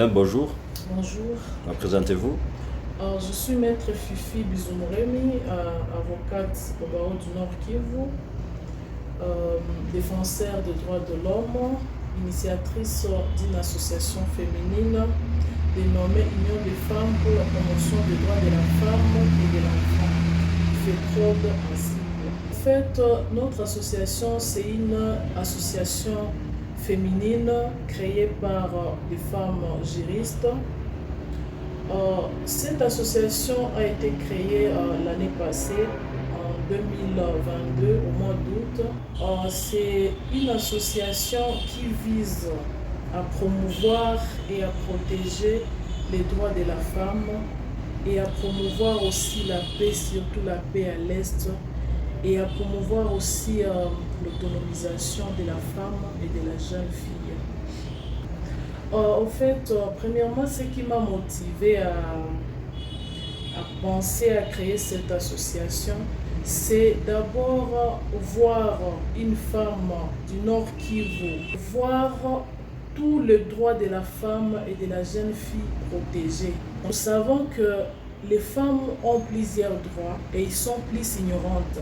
Madame, bonjour. Bonjour. Présentez-vous. Je suis maître Fifi Bizoumoremi, avocate au barreau du Nord Kivu, défenseur des droits de l'homme, initiatrice d'une association féminine dénommée Union des femmes pour la promotion des droits de la femme et de l'enfant, FEPROD en sigle. En fait, notre association, c'est une association féminine créée par des femmes juristes. Cette association a été créée l'année passée, en 2022, au mois d'août. C'est une association qui vise à promouvoir et à protéger les droits de la femme et à promouvoir aussi la paix, surtout la paix à l'Est, et à promouvoir aussi l'autonomisation de la femme et de la jeune fille. En fait, premièrement, ce qui m'a motivé à penser à créer cette association, c'est d'abord voir une femme du Nord Kivu, voir tous les droits de la femme et de la jeune fille protégés. Nous savons que les femmes ont plusieurs droits et ils sont plus ignorantes.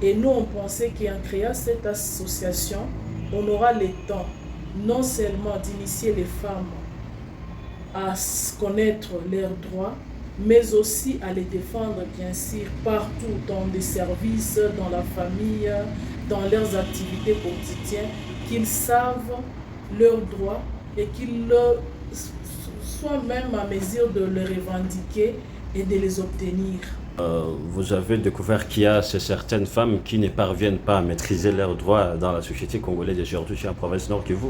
Et nous, on pensait qu'en créant cette association, on aura le temps non seulement d'initier les femmes à connaître leurs droits, mais aussi à les défendre, bien sûr, partout, dans des services, dans la famille, dans leurs activités quotidiennes, qu'ils savent leurs droits et qu'ils soient même à mesure de les revendiquer et de les obtenir. Vous avez découvert qu'il y a certaines femmes qui ne parviennent pas à maîtriser leurs droits dans la société congolaise et surtout chez la province Nord Kivu.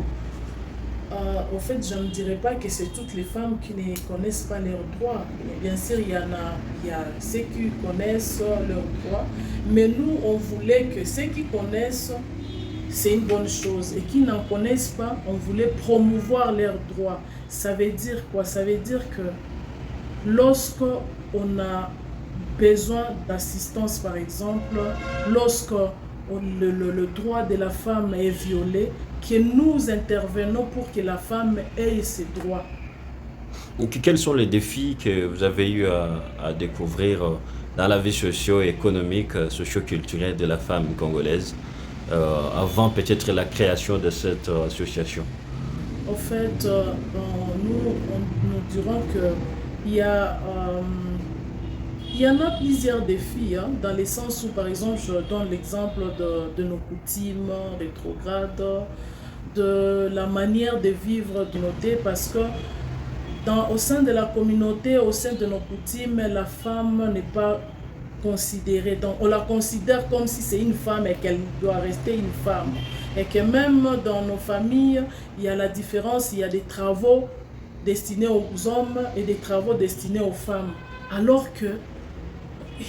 En fait, je ne dirais pas que c'est toutes les femmes qui ne connaissent pas leurs droits. Bien sûr, il y a ceux qui connaissent leurs droits, mais nous, on voulait que ceux qui connaissent, c'est une bonne chose, et qui n'en connaissent pas, on voulait promouvoir leurs droits. Ça veut dire quoi? Ça veut dire que lorsqu'on a besoin d'assistance, par exemple, lorsque le droit de la femme est violé, que nous intervenons pour que la femme ait ses droits. Donc, quels sont les défis que vous avez eu à découvrir dans la vie socio-économique, socio-culturelle de la femme congolaise avant peut-être la création de cette association? En fait, nous dirons qu'il y en a plusieurs défis, dans le sens où, par exemple, je donne l'exemple de nos coutumes rétrogrades, de la manière de vivre de communauté, parce que au sein de la communauté, au sein de nos coutumes, la femme n'est pas considérée. Donc, on la considère comme si c'est une femme et qu'elle doit rester une femme. Et que même dans nos familles, il y a la différence, il y a des travaux destinés aux hommes et des travaux destinés aux femmes. Alors que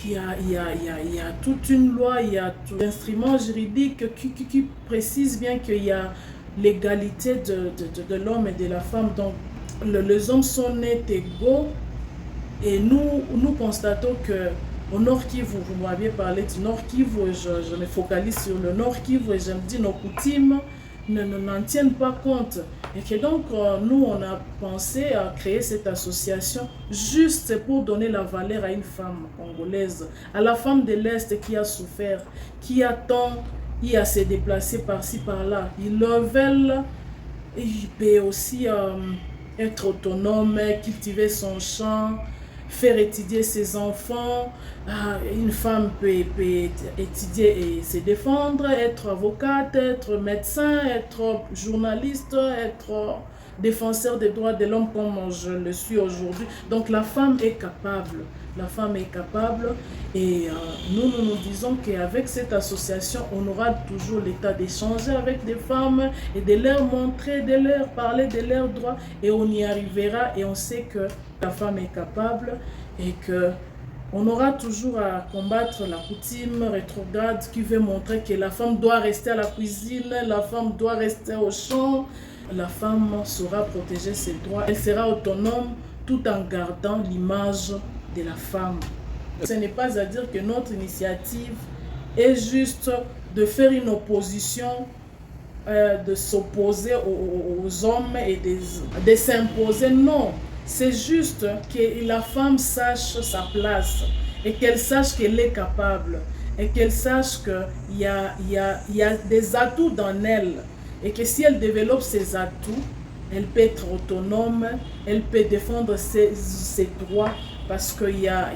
il y a toute une loi, il y a tout instrument juridique qui précise bien qu'il y a l'égalité de l'homme et de la femme. Donc, les hommes sont nés égaux et nous constatons que au Nord Kivu, vous m'aviez parlé du Nord Kivu, je me focalise sur le Nord Kivu et je me dis nos coutumes n'en tiennent pas compte. Et que donc, nous, on a pensé à créer cette association juste pour donner la valeur à une femme congolaise, à la femme de l'Est qui a souffert, qui attend, qui a se déplacé par-ci, par-là. Ils le veulent, il peut aussi être autonome, cultiver son champ, faire étudier ses enfants. Une femme peut étudier et se défendre, être avocate, être médecin, être journaliste, être défenseur des droits de l'homme comme je le suis aujourd'hui. Donc la femme est capable. La femme est capable et nous disons qu'avec cette association, on aura toujours l'état d'échanger avec des femmes et de leur montrer, de leur parler de leurs droits et on y arrivera et on sait que la femme est capable et que on aura toujours à combattre la coutume rétrograde qui veut montrer que la femme doit rester à la cuisine, la femme doit rester au champ. La femme saura protéger ses droits, elle sera autonome tout en gardant l'image de la femme. Ce n'est pas à dire que notre initiative est juste de faire une opposition de s'opposer aux hommes et de s'imposer. Non, c'est juste que la femme sache sa place et qu'elle sache qu'elle est capable et qu'elle sache qu'il y a des atouts dans elle et que si elle développe ses atouts, elle peut être autonome, elle peut défendre ses droits parce qu'il y a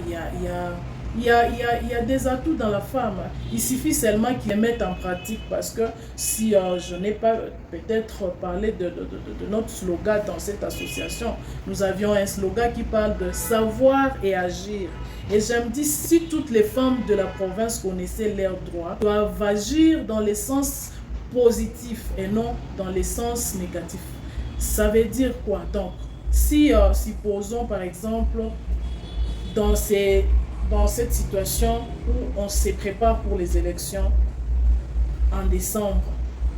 des atouts dans la femme. Il suffit seulement qu'ils les mettent en pratique parce que si je n'ai pas peut-être parlé de notre slogan dans cette association, nous avions un slogan qui parle de savoir et agir. Et je me dis, si toutes les femmes de la province connaissaient leurs droits, doivent agir dans le sens positif et non dans le sens négatif. Ça veut dire quoi? Donc, si supposons par exemple dans cette situation où on se prépare pour les élections en décembre.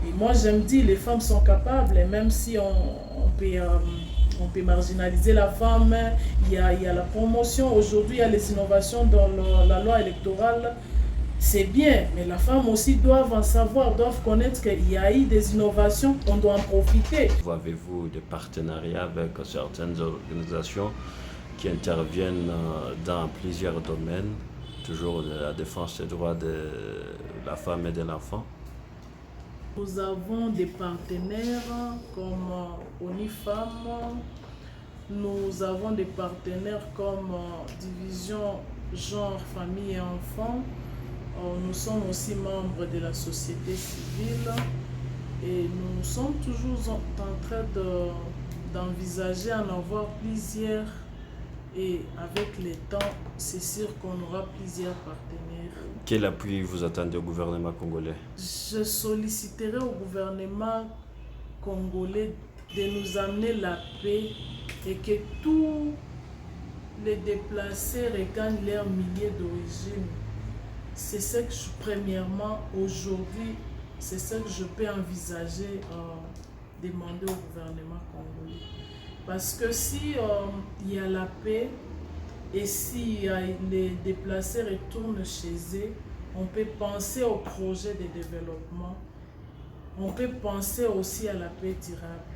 Et moi, je me dis, les femmes sont capables, et même si on peut marginaliser la femme, il y a la promotion. Aujourd'hui, il y a les innovations dans la loi électorale. C'est bien, mais la femme aussi doivent en savoir, doivent connaître qu'il y a eu des innovations, on doit en profiter. Avez-vous des partenariats avec certaines organisations qui interviennent dans plusieurs domaines, toujours de la défense des droits de la femme et de l'enfant? Nous avons des partenaires comme ONIFAM, nous avons des partenaires comme Division Genre, Famille et Enfants. Nous sommes aussi membres de la société civile et nous sommes toujours en train d'envisager en avoir plusieurs. Et avec le temps, c'est sûr qu'on aura plusieurs partenaires. Quel appui vous attendez au gouvernement congolais? Je solliciterai au gouvernement congolais de nous amener la paix et que tous les déplacés regagnent leur milieu d'origine. C'est ce que premièrement, aujourd'hui, c'est ce que je peux envisager demander au gouvernement congolais. Parce que si il y a la paix et si les déplacés retournent chez eux, on peut penser au projet de développement. On peut penser aussi à la paix durable.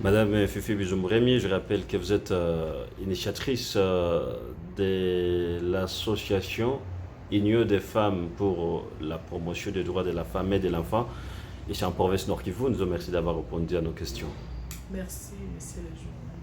Madame Fifi Bizoumbremi, je rappelle que vous êtes initiatrice de l'association Union des femmes pour la promotion des droits de la femme et de l'enfant. Ici en province Nord Kivu, nous vous remercie d'avoir répondu à nos questions. Merci, monsieur le journaliste.